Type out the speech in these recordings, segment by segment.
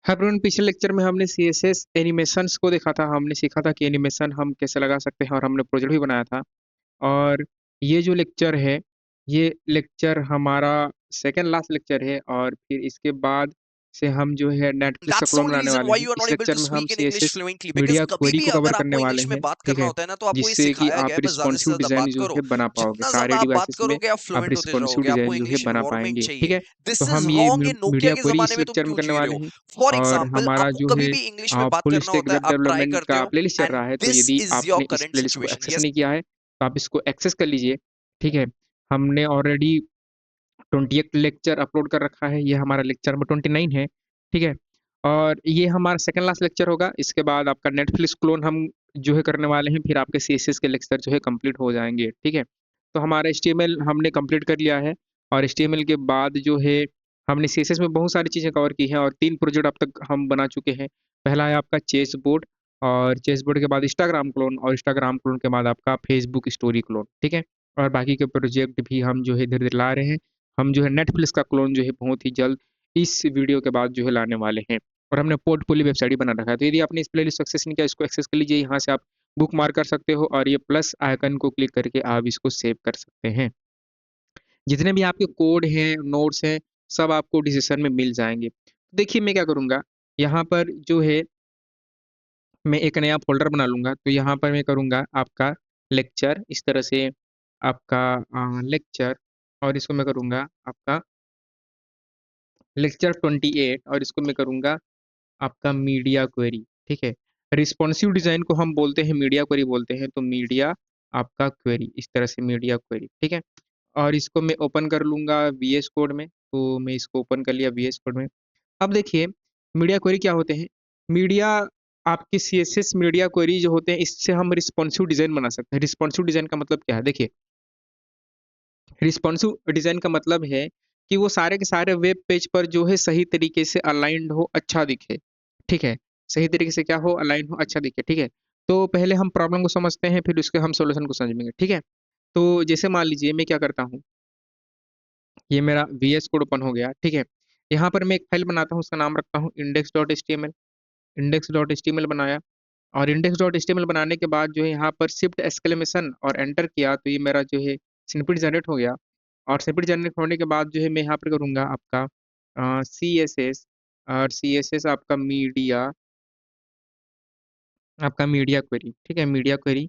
हाँ फ्रेंड, पिछले लेक्चर में हमने सीएसएस एनिमेशंस को देखा था। हमने सीखा था कि एनिमेशन हम कैसे लगा सकते हैं और हमने प्रोजेक्ट भी बनाया था। और ये जो लेक्चर है, ये लेक्चर हमारा सेकंड लास्ट लेक्चर है और फिर इसके बाद से हम जो है नेटफ्लिक्स का That's the क्लोन only बनाने reason वाले why हैं। you are इस not able लेक्चर to में हम speak in English CSS fluently, because media कभी क्वेरी भी को कवर अगर करने आपको वाले इंग्लिश में हैं, बात ठीक करना है? होता है ना, तो आपको ये जिससे कि सिखाया गया है आप बस ज्यादा से रिस्पॉन्सिव ज्यादा डिज़ाइन बात जो करो। है बना पाओगे। जितना ज्यादा सारे आप बात डिवाइसेस में करोगे आप आप फ्लुएंट होते रिस्पॉन्सिव जाओगे, आपको डिज़ाइन जो है इंग्लिश बना इन्वायरमेंट पाएँगे, ठीक चाहिए। है? तो दिस इज हम ये रॉन्ग। ये नोकिया मीडिया के क्वेरी जमाने इस में तुम लेक्चर में क्यों करने जी रहे वाले हो? हैं। फॉर और एग्जाम्पल हमारा आपको जो कभी है भी इंग्लिश में बात फुल करना स्टैक होता है, वेब आप ट्राई डेवलपमेंट करते का हो, प्लेलिस्ट चल एंड रहा है, तो दिस यदि इज योर आपने इस करंट प्लेलिस्ट को सिचुएशन। Access yes. नहीं किया है, तो आप इसको एक्सेस कर लीजिए, ठीक है? हमने ऑलरेडी 28 लेक्चर अपलोड कर रखा है, ये हमारा लेक्चर नंबर 29 है, ठीक है? और ये हमारा सेकंड लास्ट लेक्चर होगा, इसके बाद आपका नेटफ्लिक्स क्लोन हम जो है करने वाले हैं, फिर आपके सीएसएस के लेक्चर जो है कंप्लीट हो जाएँगे, ठीक है? तो हमारा एचटीएमएल हमने कंप्लीट कर लिया है और एचटीएमएल के बाद जो है हमने सीएसएस में बहुत सारी चीज़ें कवर की हैं और 3 प्रोजेक्ट अब तक हम बना चुके हैं। पहला है आपका चेस बोर्ड और चेस बोर्ड के बाद इंस्टाग्राम क्लोन और इंस्टाग्राम क्लोन के बाद आपका फेसबुक स्टोरी क्लोन, ठीक है? और बाकी के प्रोजेक्ट भी हम जो है धीरे-धीरे ला रहे हैं। हम जो है नेटफ्लिक्स का क्लोन जो है बहुत ही जल्द इस वीडियो के बाद जो है लाने वाले हैं और हमने पोर्टफोलियो वेबसाइट भी बना रखा है। तो यदि आपने इस प्लेलिस्ट एक्सेस नहीं किया, इसको एक्सेस कर लीजिए, यहाँ से आप बुकमार्क कर सकते हो और ये प्लस आइकन को क्लिक करके आप इसको सेव कर सकते हैं। जितने भी आपके कोड हैं, नोट्स हैं, सब आपको डिस्क्रिप्शन में मिल जाएँगे। देखिए मैं क्या करूँगा, यहाँ पर जो है मैं एक नया फ़ोल्डर बना लूँगा, तो यहाँ पर मैं करूँगा आपका लेक्चर, इस तरह से आपका लेक्चर और इसको मैं करूँगा आपका लेक्चर 28 और इसको मैं करूँगा आपका मीडिया क्वेरी, ठीक है? रिस्पॉन्सिव डिज़ाइन को हम बोलते हैं मीडिया क्वेरी बोलते हैं, तो मीडिया आपका क्वेरी, इस तरह से मीडिया क्वेरी, ठीक है? और इसको मैं ओपन कर लूँगा वीएस कोड में, तो मैं इसको ओपन कर लिया वीएस कोड में। अब देखिए, मीडिया क्वेरी क्या होते हैं? मीडिया आपके सीएसएस मीडिया क्वेरी जो होते हैं, इससे हम रिस्पॉन्सिव डिज़ाइन बना सकते हैं। रिस्पॉन्सिव डिज़ाइन का मतलब क्या है? देखिए, रिस्पॉन्सिव डिज़ाइन का मतलब है कि वो सारे के सारे वेब पेज पर जो है सही तरीके से अलाइन्ड हो, अच्छा दिखे, ठीक है? सही तरीके से क्या हो, अलाइन हो, अच्छा दिखे, ठीक है? तो पहले हम प्रॉब्लम को समझते हैं, फिर उसके हम सॉल्यूशन को समझेंगे, ठीक है? तो जैसे मान लीजिए मैं क्या करता हूँ, ये मेरा वीएस कोड ओपन हो गया, ठीक है? यहाँ पर मैं एक फाइल बनाता हूँ, उसका नाम रखता हूँ index.html। index.html बनाया और index.html बनाने के बाद जो है यहाँ पर शिफ्ट एक्सक्लेमेशन और एंटर किया, तो ये मेरा जो है स्निपेट जनरेट हो गया और स्निपेट जनरेट होने के बाद जो है मैं यहाँ पर करूँगा आपका सीएसएस और सीएसएस आपका मीडिया क्वेरी, ठीक है? मीडिया क्वेरी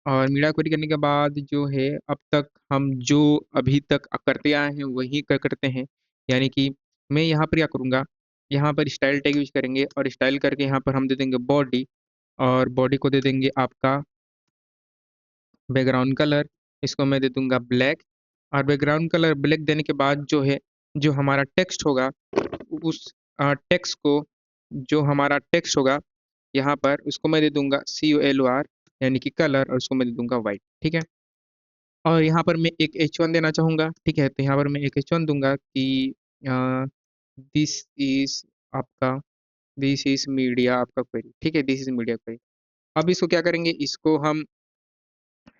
और मीडिया क्वेरी करने के बाद जो है अब तक हम जो अभी तक करते आए हैं वही करते हैं। यानी कि मैं यहाँ पर क्या करूँगा, यहाँ पर स्टाइल टैग यूज़ करेंगे और स्टाइल करके यहाँ पर हम दे देंगे बॉडी और बॉडी को दे देंगे आपका बैकग्राउंड कलर, इसको मैं दे दूँगा ब्लैक और बैकग्राउंड कलर ब्लैक देने के बाद जो है, जो हमारा टेक्स्ट होगा उस टेक्स्ट को जो हमारा टेक्स्ट होगा यहाँ पर उसको मैं दे दूँगा COLOR यानी कि कलर और उसको मैं दे दूँगा व्हाइट, ठीक है? और यहाँ पर मैं एक H1 देना चाहूँगा, ठीक है? तो यहाँ पर मैं एक H1 दूँगा कि अ, दिस इज़ आपका दिस इज़ मीडिया आपका क्वेरी, ठीक है? This is media query. अब इसको क्या करेंगे, इसको हम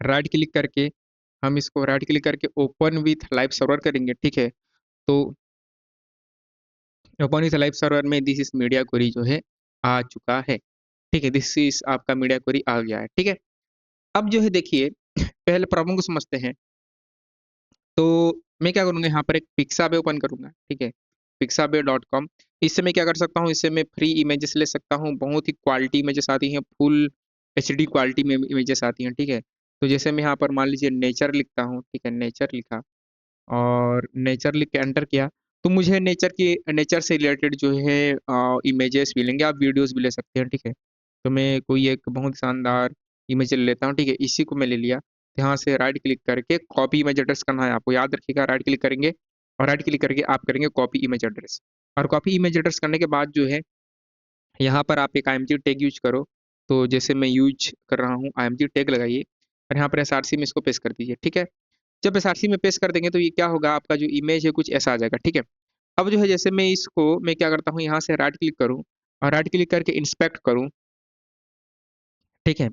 राइट क्लिक करके ओपन विथ लाइव सर्वर करेंगे, ठीक है? तो ओपन विथ लाइव सर्वर में दिस इज़ मीडिया क्वेरी जो है आ चुका है, ठीक है? दिस इज़ आपका मीडिया क्वेरी आ गया है, ठीक है? अब जो है देखिए पहले प्रॉब्लम को समझते हैं। तो मैं क्या करूँगा, यहाँ पर एक पिक्साबे ओपन करूँगा, ठीक है? pixabay.com। इससे मैं क्या कर सकता हूँ, इससे मैं फ्री इमेजेस ले सकता हूँ, बहुत ही क्वालिटी इमेजेस आती हैं, फुल एचडी क्वालिटी में इमेजेस आती हैं, ठीक है? तो जैसे मैं यहाँ पर मान लीजिए नेचर लिखता हूँ, ठीक है? नेचर लिखा और नेचर लिख के एंटर किया, तो मुझे नेचर से रिलेटेड जो है इमेजेस मिलेंगे, आप वीडियोज़ भी ले सकते हैं, ठीक है? तो मैं कोई एक बहुत शानदार इमेज ले लेता हूँ, ठीक है? इसी को मैं ले लिया, यहाँ से राइट क्लिक करके कॉपी इमेज एड्रेस करना है आपको, याद रखिएगा राइट क्लिक करेंगे और राइट क्लिक करके आप करेंगे कॉपी इमेज एड्रेस और कॉपी इमेज एड्रेस करने के बाद जो है, यहाँ पर आप एक आईएमजी टैग यूज़ करो, तो जैसे मैं यूज़ कर रहा हूँ आईएमजी टैग लगाइए और यहाँ पर एसआरसी में इसको पेस्ट कर दीजिए, ठीक है? जब एसआरसी में पेस्ट कर देंगे तो ये क्या होगा, आपका जो इमेज है कुछ ऐसा आ जाएगा, ठीक है? अब जो है जैसे मैं क्या करता हूँ, यहाँ से राइट क्लिक करूँ और राइट क्लिक करके इंस्पेक्ट करूँ, ठीक है?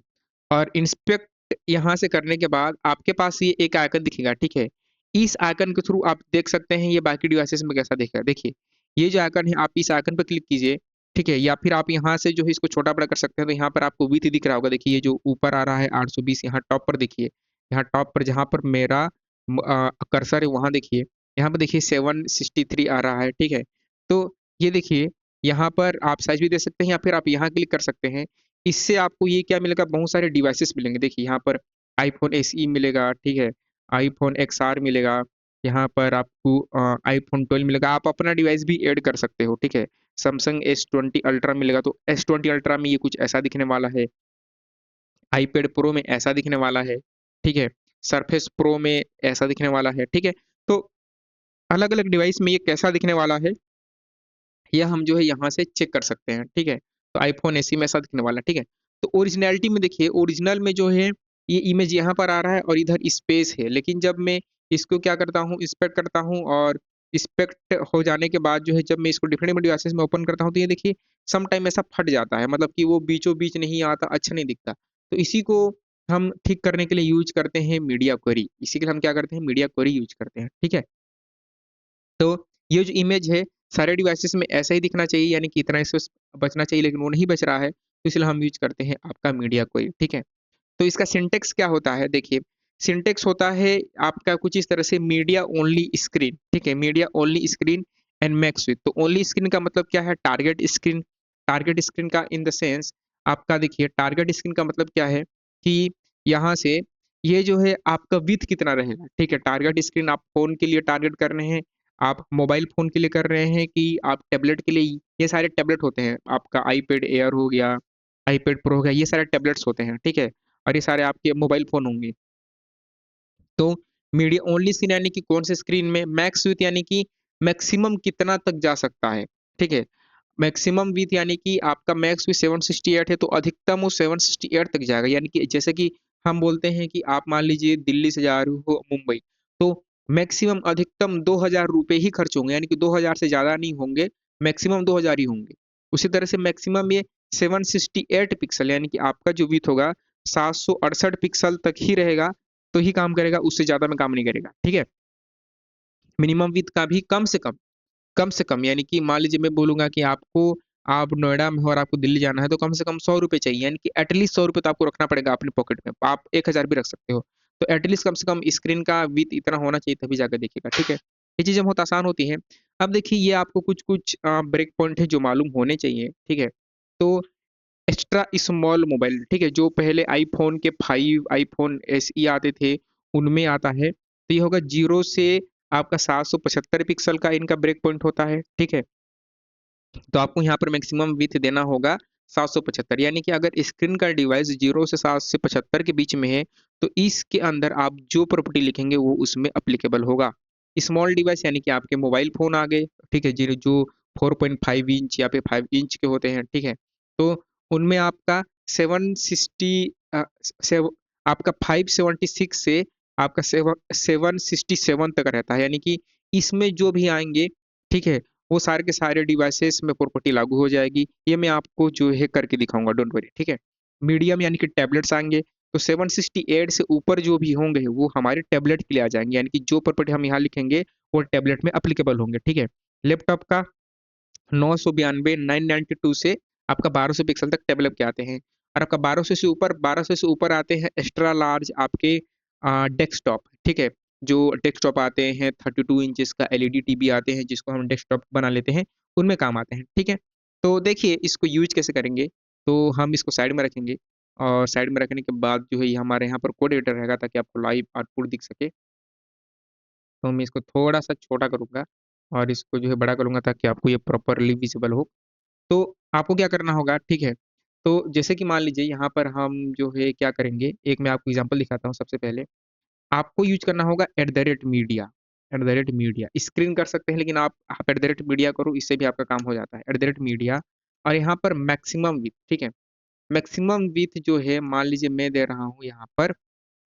और इंस्पेक्ट यहाँ से करने के बाद आपके पास ये एक आइकन दिखेगा, ठीक है? इस आइकन के थ्रू आप देख सकते हैं ये बाकी डिवाइसेस में कैसा दिखेगा। देखिए, ये जो आइकन है आप इस आइकन पे क्लिक कीजिए ठीक है? या फिर आप यहाँ से जो है इसको छोटा-बड़ा कर सकते हैं, तो यहाँ पर आपको विड्थ दिख रहा होगा, देखिए ये जो ऊपर आ रहा है 820, यहाँ टॉप पर देखिए, यहाँ टॉप पर जहाँ पर मेरा कर्सर है वहाँ देखिए, यहाँ पे देखिए 763 आ रहा है, ठीक है? तो ये देखिए, यहाँ पर आप साइज़ भी दे सकते हैं या फिर आप यहाँ क्लिक कर सकते हैं। इससे आपको ये क्या मिलेगा, बहुत सारे डिवाइसेस मिलेंगे। देखिए यहाँ पर आईफ़ोन एसई मिलेगा, ठीक है? आईफ़ोन एक्सआर मिलेगा, यहाँ पर आपको आईफ़ोन 12 मिलेगा। आप अपना डिवाइस भी ऐड कर सकते हो, ठीक है? सैमसंग S20 अल्ट्रा मिलेगा, तो S20 अल्ट्रा में ये कुछ ऐसा दिखने वाला है। आईपैड प्रो में ऐसा दिखने वाला है, ठीक है? सरफेस प्रो में ऐसा दिखने वाला है, ठीक है? तो अलग-अलग डिवाइस में ये कैसा दिखने वाला है, यह हम जो है यहाँ से चेक कर सकते हैं, ठीक है? तो आईफ़ोन एसई में ऐसा दिखने वाला है, ठीक है? तो ओरिजिनैलिटी में देखिए, ओरिजिनल में जो है ये इमेज यहाँ पर आ रहा है और इधर स्पेस है, लेकिन जब मैं इसको क्या करता हूँ, इंस्पेक्ट करता हूँ और इंस्पेक्ट हो जाने के बाद जो है जब मैं इसको डिफरेंट डिवाइसेस में ओपन करता हूँ, तो ये देखिए सम टाइम ऐसा फट जाता है, मतलब कि वो बीचों-बीच नहीं आता, अच्छा नहीं दिखता। तो इसी को हम ठीक करने के लिए यूज़ करते हैं मीडिया क्वेरी, इसी के लिए हम क्या करते हैं, मीडिया क्वेरी यूज़ करते हैं, ठीक है? तो ये जो इमेज है, सारे डिवाइसेज़ में ऐसा ही दिखना चाहिए, यानी कि इतना स्पेस बचना चाहिए, लेकिन वो नहीं बच रहा है, तो इसलिए हम यूज़ करते हैं आपका मीडिया क्वेरी, ठीक है? तो इसका सिंटैक्स क्या होता है, देखिए, सिंटैक्स होता है आपका कुछ इस तरह से, मीडिया ओनली स्क्रीन, ठीक है? Media only screen and max width. तो ओनली स्क्रीन का मतलब क्या है, टारगेट स्क्रीन। टारगेट स्क्रीन का इन द सेंस आपका देखिए, टारगेट स्क्रीन का मतलब क्या है कि यहाँ से ये जो है आपका विड्थ कितना रहेगा, ठीक है? टारगेट स्क्रीन आप फ़ोन के लिए टारगेट कर रहे हैं, आप मोबाइल फ़ोन के लिए कर रहे हैं कि आप टैबलेट के लिए, ये सारे टैबलेट होते हैं, आपका आईपैड एयर हो गया, आईपैड प्रो हो गया, ये सारे टैबलेट्स होते हैं, ठीक है? और ये सारे आपके मोबाइल फ़ोन होंगे। तो मीडिया ओनली स्क्रीन यानी कि कौन से स्क्रीन में, मैक्स विड्थ यानी कि मैक्सिमम कितना तक जा सकता है, ठीक है? मैक्सिमम विड्थ यानी कि आपका मैक्स विड्थ 768 है, तो अधिकतम वो 768 तक जाएगा, यानी कि जैसे कि हम बोलते हैं कि आप मान लीजिए दिल्ली से जा रहे हो मुंबई, तो मैक्सिमम अधिकतम ₹2000 ही खर्च होंगे, यानी कि 2000 से ज़्यादा नहीं होंगे, मैक्सिमम 2000 ही होंगे। उसी तरह से मैक्सिमम ये 768 पिक्सल यानी कि आपका जो विड्थ होगा 768 पिक्सल तक ही रहेगा, तो ही काम करेगा, उससे ज़्यादा में काम नहीं करेगा, ठीक है? मिनिमम विड्थ का भी कम से कम यानी कि मान लीजिए मैं बोलूँगा कि आपको, आप नोएडा में हो और आपको दिल्ली जाना है, तो कम से कम ₹100 चाहिए, यानी कि एट लीस्ट ₹100 तो आपको रखना पड़ेगा अपने पॉकेट में। आप 1000 भी रख सकते हो। तो एट लीस्ट कम से कम स्क्रीन का विड्थ इतना होना चाहिए, तभी जाकर देखिएगा, ठीक है? ये चीज़ें बहुत आसान होती हैं। अब देखिए, ये आपको कुछ-कुछ ब्रेक पॉइंट है जो मालूम होने चाहिए, ठीक है? तो एक्स्ट्रा स्मॉल मोबाइल, ठीक है? जो पहले आईफ़ोन के 5, आईफ़ोन एसई आते थे, उनमें आता है। तो ये होगा 0 से आपका 775 पिक्सल का इनका ब्रेक पॉइंट होता है, ठीक है? तो आपको यहाँ पर मैक्सिमम विड्थ देना होगा 775, यानी कि अगर स्क्रीन का डिवाइस 0 से 775 के बीच में है, तो इसके अंदर आप जो प्रॉपर्टी लिखेंगे वो उसमें एप्लीकेबल होगा। स्मॉल डिवाइस यानी कि आपके मोबाइल फ़ोन आ गए, ठीक है? जो 4.5 इंच या फिर 5 इंच के होते हैं, ठीक है? तो उनमें आपका 760 सेव आपका 576 से आपका 767 तक रहता है, यानी कि इसमें जो भी आएँगे, ठीक है? वो सारे के सारे डिवाइसेस में प्रॉपर्टी लागू हो जाएगी। ये मैं आपको जो है करके दिखाऊँगा, डोंट वरी, ठीक है? मीडियम यानी कि टैबलेट्स आएँगे, तो 768 से ऊपर जो भी होंगे, वो हमारे टैबलेट के लिए आ जाएँगे, यानी कि जो प्रॉपर्टी हम यहाँ लिखेंगे, वो टैबलेट में एप्लीकेबल होंगे, ठीक है? लैपटॉप का 992 992 से आपका 1200 पिक्सल तक डेवलप के आते हैं, और आपका 1200 से ऊपर आते हैं एक्स्ट्रा लार्ज आपके डेस्कटॉप, ठीक है? जो डेस्कटॉप आते हैं 32 इंचेस का एलईडी टीवी आते हैं, जिसको हम डेस्कटॉप बना लेते हैं, उनमें काम आते हैं, ठीक है? तो देखिए इसको यूज़ कैसे करेंगे, तो हम इसको साइड में रखेंगे, और साइड में रखने के बाद जो है ये हमारे यहाँ पर कोड एडिटर रहेगा, ताकि आपको लाइव आउटपुट दिख सके। तो मैं इसको थोड़ा-सा छोटा करूँगा और इसको जो है बड़ा करूँगा, ताकि आपको ये प्रॉपर्ली विज़िबल हो। तो आपको क्या करना होगा, ठीक है? तो जैसे कि मान लीजिए यहाँ पर हम जो है क्या करेंगे, एक मैं आपको एग्ज़ाम्पल दिखाता हूँ सबसे पहले। आपको यूज़ करना होगा @मीडिया, @मीडिया स्क्रीन कर सकते हैं, लेकिन आप @मीडिया करो, इससे भी आपका काम हो जाता है। @मीडिया और यहाँ पर मैक्सिमम विड्थ, ठीक है? मैक्सिमम विड्थ जो है मान लीजिए मैं दे रहा हूँ यहाँ पर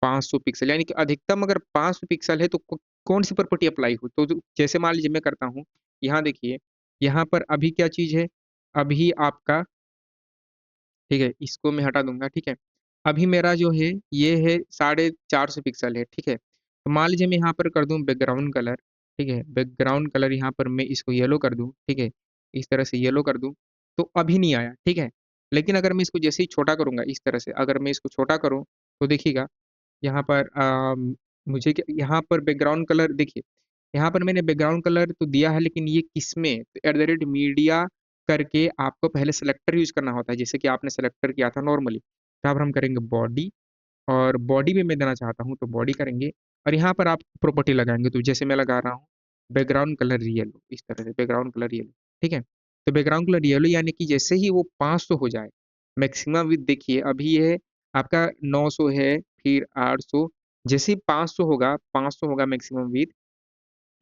500 पिक्सल, यानी कि अधिकतम अगर 500 पिक्सल है, तो कौन-सी प्रॉपर्टी अप्लाई हो? तो जो जैसे मान लीजिए मैं करता हूँ, यहाँ देखिए, यहाँ पर अभी क्या चीज़ है, अभी आपका, ठीक है, इसको मैं हटा दूँगा, ठीक है। अभी मेरा जो है ये है 450 पिक्सल है, ठीक है। तो मान लीजिए मैं यहाँ पर कर दूँ बैकग्राउंड कलर, ठीक है। बैकग्राउंड कलर यहाँ पर मैं इसको येलो कर दूँ, ठीक है। इस तरह से येलो कर दूँ, तो अभी नहीं आया, ठीक है? लेकिन अगर मैं इसको जैसे ही छोटा करूँगा इस तरह से, अगर मैं इसको छोटा करूँ, तो देखिएगा यहाँ पर मुझे क्या यहाँ पर बैकग्राउंड कलर देखिए, यहाँ पर मैंने बैकग्राउंड कलर तो दिया है लेकिन ये किसमें? तो @मीडिया करके आपको पहले सेलेक्टर यूज़ करना होता है, जैसे कि आपने सेलेक्टर किया था नॉर्मली। तो अब हम करेंगे बॉडी और बॉडी में मैं देना चाहता हूँ तो बॉडी करेंगे और यहाँ पर आप प्रॉपर्टी लगाएँगे तो जैसे मैं लगा रहा हूँ बैकग्राउंड कलर येलो इस तरह से बैकग्राउंड कलर येलो, ठीक है? तो बैकग्राउंड कलर येलो यानी कि जैसे ही वो 500 हो जाए, मैक्सिमम विड्थ देखिए अभी ये आपका 900 है, फिर 800 जैसे ही 500 होगा मैक्सिमम विड्थ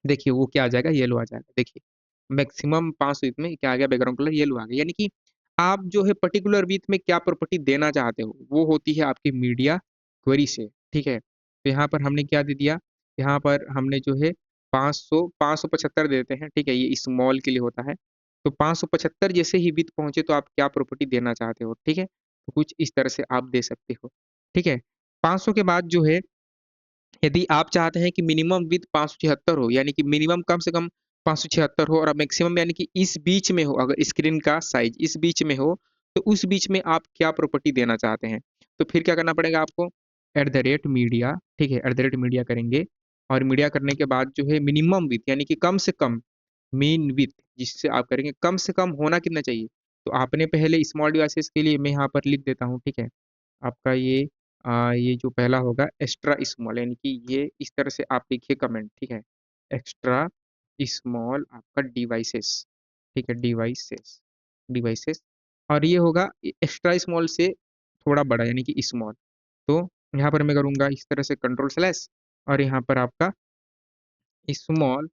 देखिए वो क्या आ जाएगा येलो आ जाएगा। देखिए मैक्सिमम 500 में क्या आ गया बैकग्राउंड कलर येलो आ गया। यानी कि आप जो है पर्टिकुलर विड्थ में क्या प्रॉपर्टी देना चाहते हो, वो होती है आपकी मीडिया क्वेरी से, ठीक है? तो यहाँ पर हमने क्या दे दिया, यहाँ पर हमने जो है 500 575 देते हैं, ठीक है? ये स्मॉल के लिए होता है। तो 575 जैसे ही विड्थ पहुँचे तो आप क्या प्रॉपर्टी देना चाहते हो, ठीक है? तो कुछ इस तरह से आप दे सकते हो, ठीक है? 500 के बाद जो है यदि आप चाहते हैं कि मिनिमम विड्थ 576 हो, यानी कि मिनिमम कम से कम 576 हो और मैक्सिमम यानी कि इस बीच में हो, अगर स्क्रीन का साइज़ इस बीच में हो, तो उस बीच में आप क्या प्रॉपर्टी देना चाहते हैं? तो फिर क्या करना पड़ेगा आपको @मीडिया ठीक है, @मीडिया करेंगे और मीडिया करने के बाद जो है मिनिमम विड्थ यानी कि कम से कम मीन विड्थ जिससे आप करेंगे कम से कम होना कितना चाहिए? तो आपने पहले स्मॉल डिवाइसेज़ के लिए मैं यहाँ पर लिख देता हूँ, ठीक है? आपका ये जो पहला होगा एक्स्ट्रा स्मॉल यानी कि ये इस तरह से आप लिखिए कमेंट ठीक है? एक्स्ट्रा स्मॉल आपका डिवाइसेस ठीक है? डिवाइसेस डिवाइसेस और ये होगा एक्स्ट्रा स्मॉल से थोड़ा बड़ा यानी कि स्मॉल। तो यहाँ पर मैं करूँगा इस तरह से कंट्रोल स्लैश और यहाँ पर आपका स्मॉल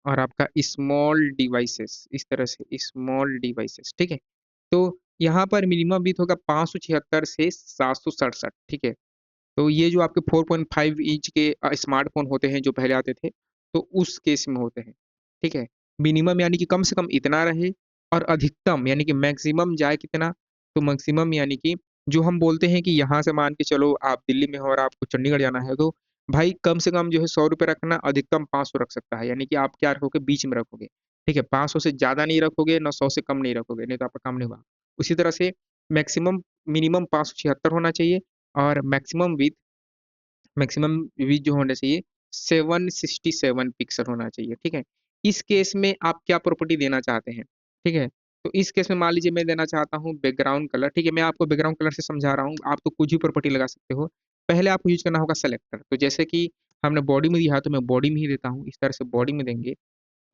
और आपका स्मॉल डिवाइसेस इस तरह से स्मॉल डिवाइसेस ठीक है? तो यहाँ पर मिनिमम विड्थ होगा 576 से 767 ठीक है? तो ये जो आपके 4.5 इंच के स्मार्टफ़ोन होते हैं जो पहले आते थे, तो उस केस में होते हैं, ठीक है? मिनिमम यानी कि कम से कम इतना रहे और अधिकतम यानी कि मैक्सिमम जाए कितना? तो मैक्सिमम यानी कि जो हम बोलते हैं कि यहाँ से मान के चलो आप दिल्ली में हो और आपको चंडीगढ़ जाना है, तो भाई कम से कम जो है ₹100 रखना, अधिकतम 500 रख सकता है, यानी कि आप क्या रखोगे बीच में रखोगे, ठीक है? 500 से ज़्यादा नहीं रखोगे, ना 100 से कम नहीं रखोगे, नहीं तो आपका काम नहीं होगा। उसी तरह से मैक्सिमम मिनिमम 576 होना चाहिए और मैक्सिमम विड्थ जो होना चाहिए 767 पिक्सल होना चाहिए, ठीक है? इस केस में आप क्या प्रॉपर्टी देना चाहते हैं, ठीक है? तो इस केस में मान लीजिए मैं देना चाहता हूँ बैकग्राउंड कलर, ठीक है? मैं आपको बैकग्राउंड कलर से समझा रहा हूँ, आप तो कुछ भी प्रॉपर्टी लगा सकते हो। पहले आपको यूज़ करना होगा सेलेक्टर, तो जैसे कि हमने बॉडी में दिया है, तो मैं बॉडी में ही देता हूँ, इस तरह से बॉडी में देंगे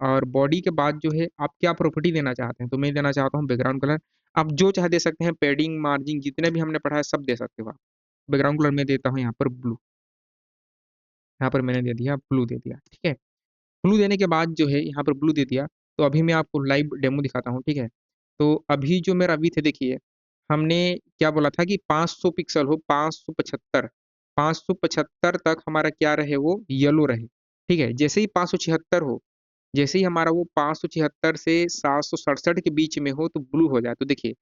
और बॉडी के बाद जो है आप क्या प्रॉपर्टी देना चाहते हैं, तो मैं देना चाहता हूँ बैकग्राउंड कलर। आप जो चाहे दे सकते हैं, पैडिंग, मार्जिन जितने भी हमने पढ़ा है सब दे सकते हो आप। बैकग्राउंड कलर मैं देता हूँ यहाँ पर ब्लू। यहाँ पर मैंने दे दिया ब्लू दे दिया, ठीक है? ब्लू देने के बाद जो है यहाँ पर ब्लू दे दिया, तो अभी मैं आपको लाइव डेमो दिखाता हूँ, ठीक है? तो अभी जो मेरा विड्थ है देखिए, हमने क्या बोला था कि 500 पिक्सल हो 575 तक हमारा क्या रहे वो येलो रहे, ठीक है? जैसे ही 576 हो, जैसे ही हमारा वो 576 से 767 के बीच में हो तो ब्लू हो जाए, तो देखिए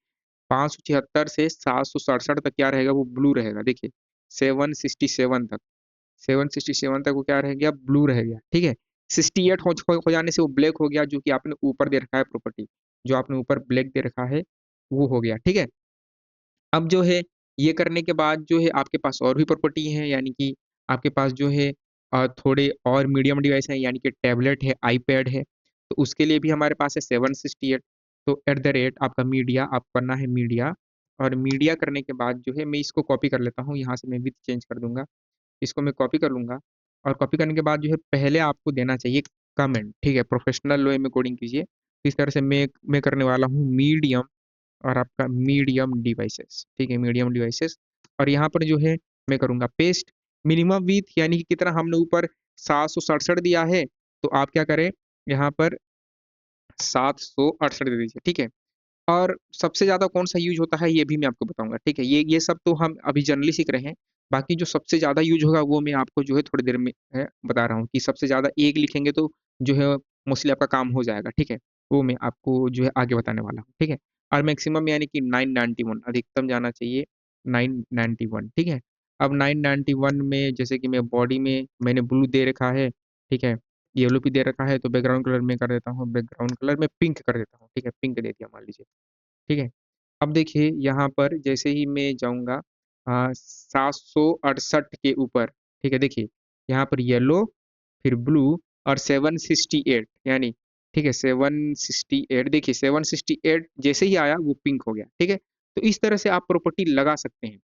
576 से 767 तक क्या रहेगा वो ब्लू रहेगा, देखिए 767 तक। 767 तक वो क्या रह गया ब्लू रह गया, ठीक है? 68 हो जाने से वो ब्लैक हो गया जो कि आपने ऊपर दे रखा है प्रॉपर्टी, जो आपने ऊपर ब्लैक दे रखा है, वो हो गया, ठीक है? अब जो है ये करने के बाद जो है आपके पास और भी प्रॉपर्टी हैं यानी कि आपके पास जो है थोड़े और मीडियम डिवाइस हैं यानी कि टैबलेट है, आईपैड है, तो उसके लिए भी हमारे पास है 768 तो आपका मीडिया आप करना है मीडिया और मीडिया करने के बाद जो है मैं इसको कॉपी कर लेता हूँ, यहाँ से मैं विड्थ चेंज कर दूँगा। इसको मैं कॉपी कर लूँगा और कॉपी करने के बाद जो है पहले आपको देना चाहिए कमेंट, ठीक है? प्रोफेशनल वे में कोडिंग कीजिए। इस तरह से मैं करने वाला हूँ मीडियम और आपका मीडियम डिवाइसेस, ठीक है? मीडियम डिवाइसेस और यहाँ पर जो है मैं करूँगा पेस्ट मिनिमम विड्थ यानी कि कितना हमने ऊपर 767 दिया है, तो आप क्या करें यहाँ पर 768 दे दीजिए, ठीक है? और सबसे ज़्यादा कौन-सा यूज़ होता है ये भी मैं आपको बताऊँगा, ठीक है? ये सब तो हम अभी जनरली सीख रहे हैं, बाकी जो सबसे ज़्यादा यूज़ होगा वो मैं आपको जो है थोड़ी देर में बता रहा हूँ कि सबसे ज़्यादा एक लिखेंगे तो जो है मोस्टली आपका काम हो जाएगा, ठीक है? वो मैं आपको जो है आगे बताने वाला हूँ, ठीक है? और मैक्सिमम यानी कि 991 अधिकतम जाना चाहिए 991 ठीक है? अब 991 में जैसे कि मैं बॉडी में मैंने ब्लू दे रखा है, ठीक है? येलो भी दे रखा है तो बैकग्राउंड कलर मैं कर देता हूँ बैकग्राउंड कलर मैं पिंक कर देता हूँ, ठीक है? पिंक दे दिया मान लीजिए। ठीक है। अब देखिए यहाँ पर जैसे ही मैं जाऊँगा 768 के ऊपर, ठीक है, देखिए यहाँ पर येलो, फिर ब्लू और 768 यानी, ठीक है, 768, देखिए 768 जैसे ही आया वो पिंक हो गया, ठीक है। तो इस तरह से आप प्रॉपर्टी लगा सकते हैं।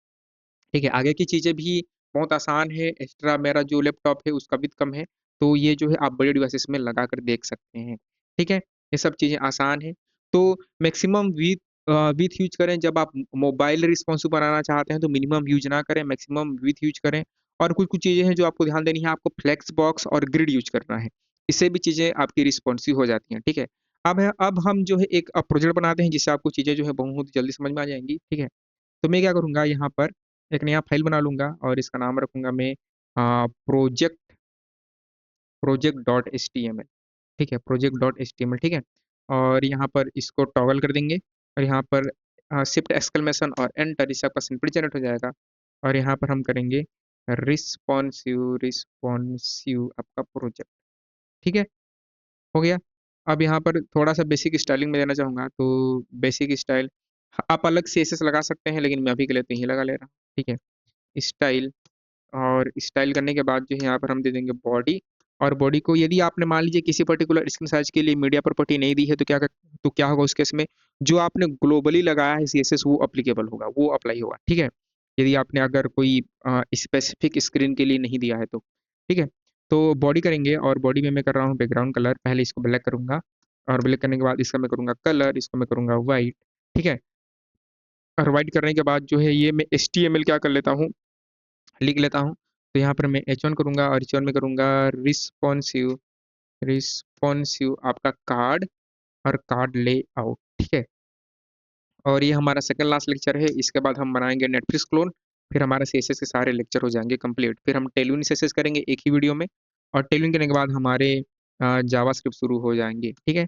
ठीक है, आगे की चीज़ें भी बहुत आसान है, एक्स्ट्रा मेरा जो लैपटॉप है उसका विड्थ कम है, तो ये जो है आप बड़े डिवाइसेस में लगाकर देख सकते हैं, ठीक है? ये सब चीज़ें आसान हैं, तो मैक्सिमम विड्थ यूज़ करें जब आप मोबाइल रिस्पॉन्सिव बनाना चाहते हैं तो मिनिमम यूज़ ना करें, मैक्सिमम विड्थ यूज़ करें और कुछ-कुछ चीज़ें हैं जो आपको ध्यान देनी है, आपको फ्लेक्स बॉक्स और ग्रिड यूज़ करना है, इससे भी चीज़ें आपकी रिस्पॉन्सिव हो जाती हैं, ठीक है? अब हम जो है एक प्रोजेक्ट बनाते हैं जिससे आपको चीज़ें जो है बहुत जल्दी समझ में आ जाएँगी, ठीक है? तो मैं क्या करूँगा यहाँ पर एक नया फ़ाइल बना लूँगा और इसका नाम रखूँगा मैं प्रोजेक्ट डॉट एचटीएमएल, ठीक है? प्रोजेक्ट डॉट एचटीएमएल, ठीक है? और यहाँ पर इसको टॉगल कर देंगे और यहाँ पर शिफ्ट एक्सक्लेमेशन और एंटर, इससे आपका सिंपली जनरेट हो जाएगा और यहाँ पर हम करेंगे रिस्पॉन्सिव आपका प्रोजेक्ट, ठीक है? हो गया। अब यहाँ पर थोड़ा-सा बेसिक स्टाइलिंग मैं देना चाहूँगा, तो बेसिक स्टाइल आप अलग से एसएस लगा सकते हैं, लेकिन मैं अभी के लिए तो यही लगा ले रहा हूँ, ठीक है? स्टाइल और स्टाइल करने के बाद जो है यहाँ पर हम दे देंगे बॉडी और बॉडी को यदि आपने मान लीजिए किसी पर्टिकुलर स्क्रीन साइज़ के लिए मीडिया प्रॉपर्टी नहीं दी है तो क्या होगा उस केस में, जो आपने ग्लोबली लगाया है सीएसएस वो एप्लीकेबल होगा, वो अप्लाई होगा, ठीक है? यदि आपने अगर कोई स्पेसिफिक स्क्रीन के लिए नहीं दिया है तो, ठीक है? तो बॉडी करेंगे और बॉडी में मैं कर रहा हूँ बैकग्राउंड कलर, पहले इसको ब्लैक करूँगा और ब्लैक करने के बाद इसका मैं करूँगा कलर, इसको मैं करूँगा व्हाइट, ठीक है? और व्हाइट करने के बाद जो है ये मैं एचटीएमएल क्या कर लेता हूँ, लिख लेता हूँ। तो यहाँ पर मैं H1 करूँगा और H1 में करूँगा रिस्पॉन्सिव रिस्पॉन्सिव आपका कार्ड और कार्ड लेआउट, ठीक है? और ये हमारा सेकंड लास्ट लेक्चर है, इसके बाद हम बनाएँगे नेटफ्लिक्स क्लोन, फिर हमारा सीएसएस के सारे लेक्चर हो जाएँगे कंप्लीट। फिर हम टेलविन सीएसएस करेंगे एक ही वीडियो में और टेलविन करने के बाद हमारे जावास्क्रिप्ट शुरू हो जाएँगे, ठीक है?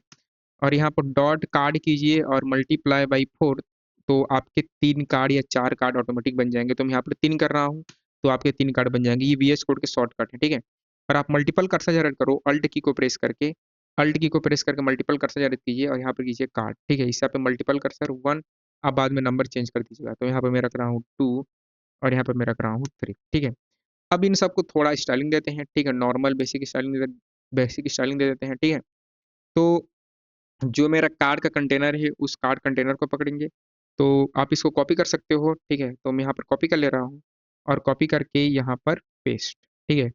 और यहाँ पर डॉट कार्ड कीजिए और मल्टीप्लाई बाय 4 तो आपके 3 कार्ड या 4 कार्ड ऑटोमेटिक बन जाएँगे। तो मैं यहाँ पर 3 कर रहा हूँ, तो आपके 3 कार्ड बन जाएँगे। ये वीएस कोड के शॉर्टकट है, ठीक है? और आप मल्टीपल कर्सर जनरेट करो, अल्ट की को प्रेस करके मल्टीपल कर्सर जनरेट कीजिए और यहाँ पर कीजिए कार्ड, ठीक है? इससे आप मल्टीपल कर्सर 1 आप बाद में नंबर चेंज कर दीजिएगा। तो यहाँ पे मैं रख रहा हूँ 2 और यहाँ पे मैं रख रहा हूँ 3, ठीक है? अब इन सबको थोड़ा स्टाइलिंग देते हैं, ठीक है? नॉर्मल बेसिक स्टाइलिंग दे देते हैं, ठीक है? तो जो मेरा कार्ड का कंटेनर है, उस कार्ड कंटेनर को पकड़ेंगे, तो आप इसको कॉपी कर सकते हो, ठीक है? तो मैं यहाँ पर कॉपी कर ले रहा हूँ और कॉपी करके यहाँ पर पेस्ट, ठीक है?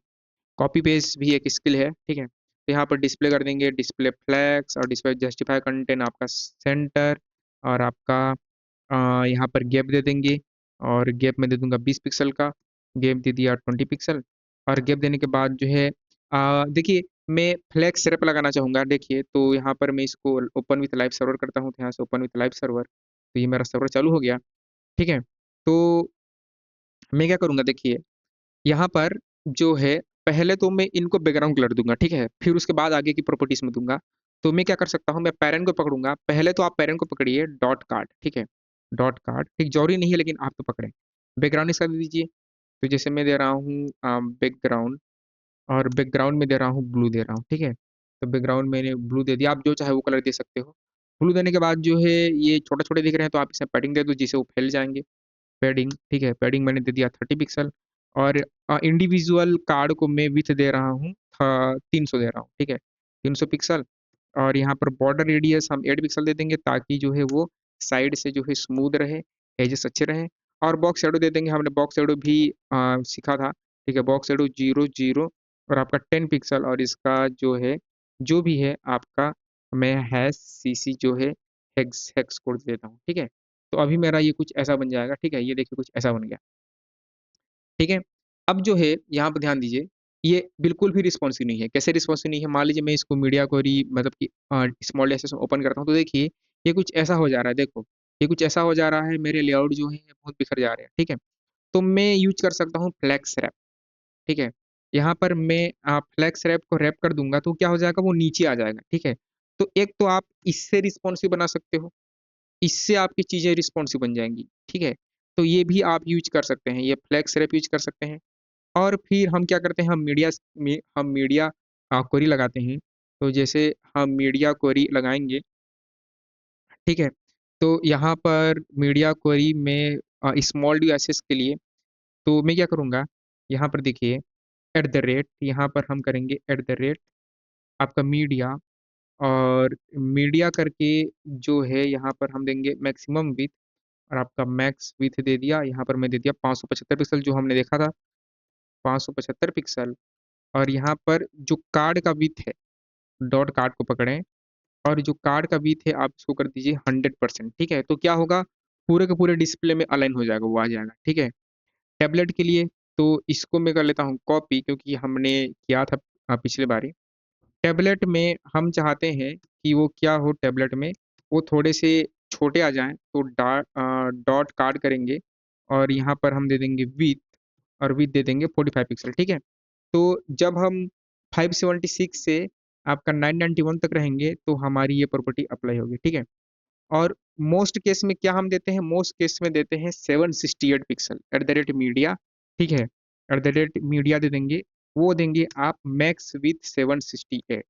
कॉपी पेस्ट भी एक स्किल है, ठीक है? तो यहाँ पर डिस्प्ले कर देंगे, डिस्प्ले फ्लेक्स और डिस्प्ले जस्टिफाई कंटेंट आपका सेंटर और आपका यहाँ पर गैप दे देंगे और गैप मैं दे दूँगा 20 पिक्सल का, गैप दे दिया 20 पिक्सल और गैप देने के बाद जो है देखिए मैं फ्लेक्स रेप लगाना चाहूँगा देखिए, तो यहाँ पर मैं इसको ओपन विथ लाइव सर्वर करता हूँ, तो यहाँ से ओपन विथ लाइव सर्वर, तो ये मेरा सर्वर चालू हो गया, ठीक है? तो मैं क्या करूँगा देखिए, यहाँ पर जो है पहले तो मैं इनको बैकग्राउंड कलर दूँगा, ठीक है? फिर उसके बाद आगे की प्रॉपर्टीज़ में दूँगा। तो मैं क्या कर सकता हूँ, मैं पैरेंट को पकड़ूँगा, पहले तो आप पैरेंट को पकड़िए डॉट कार्ड, ठीक है? डॉट कार्ड, ठीक ज़रूरी नहीं है लेकिन आप तो पकड़ें। बैकग्राउंड इसका दे दीजिए, तो जैसे मैं दे रहा हूँ बैकग्राउंड और बैकग्राउंड में दे रहा हूँ ब्लू दे रहा हूँ, ठीक है? तो बैकग्राउंड मैंने ब्लू दे दिया, आप जो चाहे वो कलर दे सकते हो। ब्लू देने के बाद जो है ये छोटे-छोटे दिख रहे हैं तो आप इसमें पैडिंग दे दो जिससे वो फैल जाएँगे। पैडिंग, ठीक है? पैडिंग मैंने दे दिया 30 पिक्सल और इंडिविजुअल कार्ड को मैं विड्थ दे रहा हूँ 300 दे रहा हूँ, ठीक है? 300 पिक्सल और यहाँ पर बॉर्डर रेडियस हम 8 पिक्सल दे देंगे ताकि जो है वो साइड से जो है स्मूथ रहे, एजेस अच्छे रहें और बॉक्स शैडो दे देंगे, हमने बॉक्स शैडो भी सीखा था, ठीक है? बॉक्स शैडो 0, 0 और आपका 10 पिक्सल और इसका जो है, जो भी है आपका मैं हैश सीसी जो है हेक्स हेक्स कोड दे देता हूँ, ठीक है? तो अभी मेरा ये कुछ ऐसा बन जाएगा, ठीक है? ये देखिए कुछ ऐसा बन गया, ठीक है? अब जो है यहाँ पे ध्यान दीजिए, ये बिल्कुल भी रिस्पॉन्सिव नहीं है। कैसे रिस्पॉन्सिव नहीं है? मान लीजिए मैं इसको मीडिया क्वेरी मतलब कि स्मॉल एसएस ओपन करता हूँ, तो देखिए ये कुछ ऐसा हो जा रहा है देखो, ये कुछ ऐसा हो जा रहा है, मेरे लेआउट जो हैं बहुत बिखर जा रहे हैं, ठीक है? तो मैं यूज़ कर सकता हूँ फ्लेक्स रैप, ठीक है? यहाँ पर मैं फ्लेक्स रैप को रैप कर दूँगा तो क्या हो जाएगा वो नीचे आ जाएगा, ठीक है? तो एक तो आप इससे रिस्पॉन्सिव बना सकते हो, इससे आपकी चीज़ें रिस्पॉन्सिव बन जाएँगी, ठीक है? तो ये भी आप यूज़ कर सकते हैं, ये फ्लेक्स रैप यूज़ कर सकते हैं और फिर हम क्या करते हैं हम मीडिया क्वेरी लगाते हैं। तो जैसे हम मीडिया क्वेरी लगाएँगे, ठीक है? तो यहाँ पर मीडिया क्वेरी में स्मॉल डी एक्सेस के लिए तो मैं क्या करूँगा, यहाँ पर देखिए एट द रेट यहाँ पर हम करेंगे एट द रेट आपका मीडिया और मीडिया करके जो है यहाँ पर हम देंगे मैक्सिमम विड्थ और आपका मैक्स विड्थ दे दिया, यहाँ पर मैं दे दिया 575 पिक्सल जो हमने देखा था, 575 पिक्सल और यहाँ पर जो कार्ड का विड्थ है, डॉट कार्ड को पकड़ें और जो कार्ड का विड्थ है आप इसको कर दीजिए 100%, ठीक है? तो क्या होगा, पूरे के पूरे डिस्प्ले में अलाइन हो जाएगा, वो आ जाएगा, ठीक है? टैबलेट के लिए तो इसको मैं कर लेता हूँ कॉपी क्योंकि हमने किया था पिछले बारी। टैबलेट में हम चाहते हैं कि वो क्या हो टैबलेट में, वो थोड़े से छोटे आ जाएँ तो डॉट कार्ड करेंगे और यहाँ पर हम दे देंगे विड्थ और विड्थ दे देंगे 45 पिक्सल, ठीक है? तो जब हम 576 से आपका 991 तक रहेंगे तो हमारी ये प्रॉपर्टी अप्लाई होगी, ठीक है? और मोस्ट केस में क्या हम देते हैं, मोस्ट केस में देते हैं 768 pixel at the rate media, ठीक है? एट द रेट मीडिया दे देंगे, वो देंगे आप मैक्स विथ 768,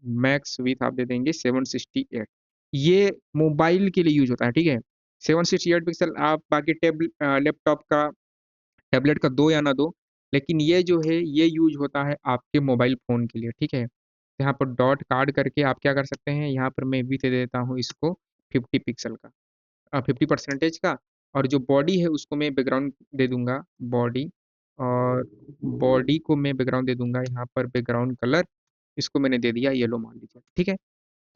मैक्स विथ आप दे देंगे 768। ये मोबाइल के लिए यूज़ होता है, ठीक है? 768 पिक्सल आप बाकी लैपटॉप का टैबलेट का दो या ना दो, लेकिन ये जो है ये यूज़ होता है आपके मोबाइल फ़ोन के लिए, ठीक है? यहाँ पर डॉट कार्ड करके आप क्या कर सकते हैं, यहाँ पर मैं विड्थ दे देता हूँ इसको 50 पिक्सल का 50% का और जो बॉडी है उसको मैं बैकग्राउंड दे दूँगा बॉडी और बॉडी को मैं बैकग्राउंड दे दूँगा यहाँ पर बैकग्राउंड कलर इसको मैंने दे दिया येलो मान लीजिए, ठीक है?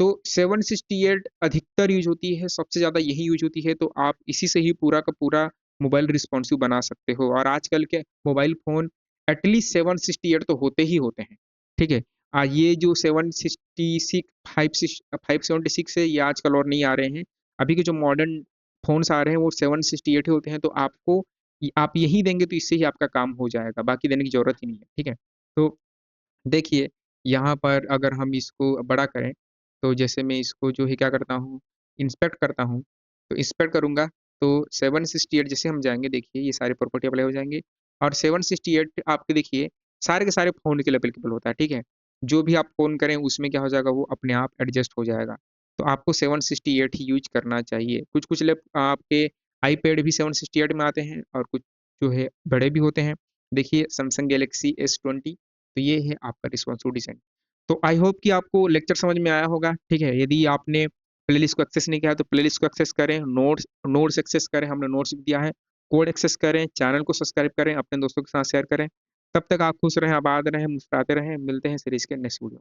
तो 768 अधिकतर यूज़ होती है, सबसे ज़्यादा यही यूज़ होती है, तो आप इसी से ही पूरा का पूरा मोबाइल रिस्पॉन्सिव बना सकते हो और आजकल के मोबाइल फ़ोन एटलीस्ट 768 तो होते ही होते हैं, ठीक है? ये जो 766 576 है, ये आजकल और नहीं आ रहे हैं। अभी के जो मॉडर्न फ़ोन्स आ रहे हैं, वो 768 ही होते हैं, तो आपको आप यही देंगे, तो इससे ही आपका काम हो जाएगा, बाकी देने की ज़रूरत ही नहीं है, ठीक है? तो देखिए, यहाँ पर अगर हम इसको बड़ा करें, तो जैसे मैं इसको जो है क्या करता हूँ, इंस्पेक्ट करता हूँ, तो इंस्पेक्ट करूँगा, तो 768 जैसे हम जाएँगे देखिए ये सारे प्रॉपर्टी अप्लाई हो जाएँगे और 768 आपके देखिए सारे के सारे फ़ोन के लिए एप्लीकेबल होता है, ठीक है? जो भी आप फ़ोन करें उसमें क्या हो जाएगा वो अपने आप एडजस्ट हो जाएगा। तो आपको 768 ही यूज़ करना चाहिए। कुछ-कुछ आपके आईपैड भी 768 में आते हैं और कुछ जो है बड़े भी होते हैं। देखिए सैमसंग गैलेक्सी S20 तो ये है आपका रिस्पॉन्सिव डिज़ाइन। तो आई होप कि आपको लेक्चर समझ में आया होगा, ठीक है? यदि आपने प्लेलिस्ट को एक्सेस नहीं किया है तो प्लेलिस्ट को एक्सेस करें, नोट्स नोट्स एक्सेस करें, हमने नोट्स भी दिया है। कोड एक्सेस करें, चैनल को सब्सक्राइब करें, अपने दोस्तों के साथ शेयर करें। तब तक आप खुश रहें, आबाद रहें, मुस्कुराते रहें। मिलते हैं सीरीज़ के नेक्स्ट वीडियो में।